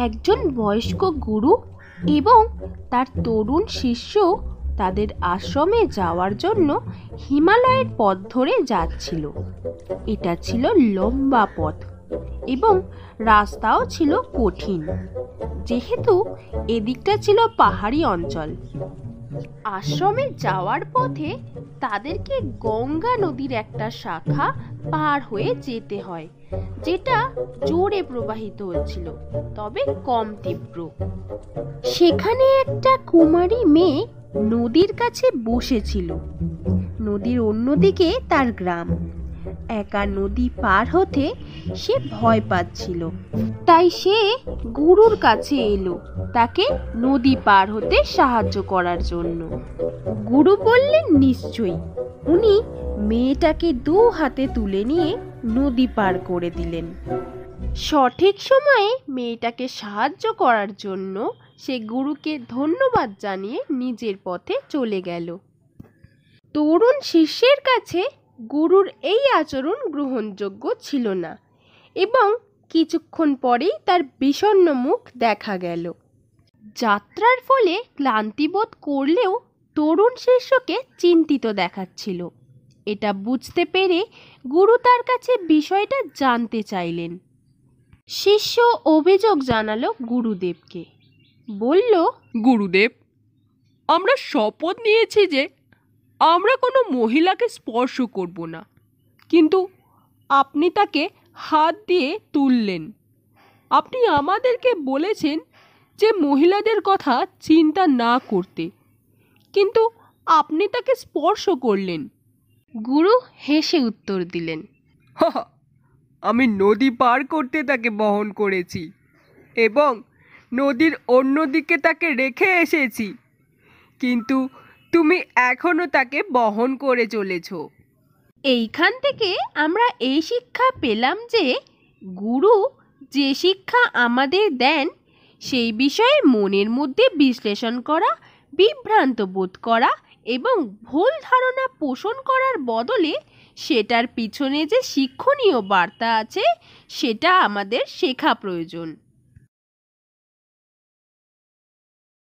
একজন বয়স্ক গুরু এবং তার তরুণ শিষ্য তাদের আশ্রমে যাওয়ার জন্য হিমালয়ের পথ ধরে যাচ্ছিল। এটা ছিল লম্বা পথ এবং রাস্তাও ছিল কঠিন, যেহেতু এদিকটা ছিল পাহাড়ি অঞ্চল। আশ্রমে যাওয়ার পথে তাদেরকে গঙ্গা নদীর একটা শাখা পার হয়ে যেতে হয়, যেটা জোরে প্রবাহিত হচ্ছিল, তবে কম তীব্র। সেখানে একটা কুমারী মেয়ে নদীর কাছে বসেছিল। নদীর অন্যদিকে তার গ্রাম। একা নদী পার হতে সে ভয় পাচ্ছিল, তাই সে গুরুর কাছে এলো তাকে নদী পার হতে সাহায্য করার জন্য। গুরু বললেন নিশ্চয়ই। উনি মেয়েটাকে দু হাতে তুলে নিয়ে নদী পার করে দিলেন। সঠিক সময়ে মেয়েটাকে সাহায্য করার জন্য সে গুরুকে ধন্যবাদ জানিয়ে নিজের পথে চলে গেল। তরুণ শিষ্যের কাছে গুরুর এই আচরণ গ্রহণযোগ্য ছিল না এবং কিছুক্ষণ পরেই তার বিষণ্ণ মুখ দেখা গেল। যাত্রার ফলে ক্লান্তিবোধ করলেও তরুণ শিষ্যকে চিন্তিত দেখাচ্ছিল। এটা বুঝতে পেরে গুরু তার কাছে বিষয়টা জানতে চাইলেন। শিষ্য অভিযোগ জানালো গুরুদেবকে। বলল, গুরুদেব, আমরা শপথ নিয়েছি যে আমরা কোনো মহিলাকে স্পর্শ করব না, কিন্তু আপনি তাকে হাত দিয়ে তুললেন। আপনি আমাদেরকে বলেছেন যে মহিলাদের কথা চিন্তা না করতে, কিন্তু আপনি তাকে স্পর্শ করলেন। গুরু হেসে উত্তর দিলেন, আমি নদী পার করতে তাকে বহন করেছি এবং নদীর অন্যদিকে তাকে রেখে এসেছি, কিন্তু তুমি এখনো তাকে বহন করে চলেছ। এইখান থেকে আমরা এই শিক্ষা পেলাম যে গুরু যে শিক্ষা আমাদের দেন সেই বিষয়ে মনের মধ্যে বিশ্লেষণ করা, বিভ্রান্ত বোধ করা এবং ভুল ধারণা পোষণ করার বদলে সেটার পিছনে যে শিক্ষণীয় বার্তা আছে সেটা আমাদের শেখা প্রয়োজন।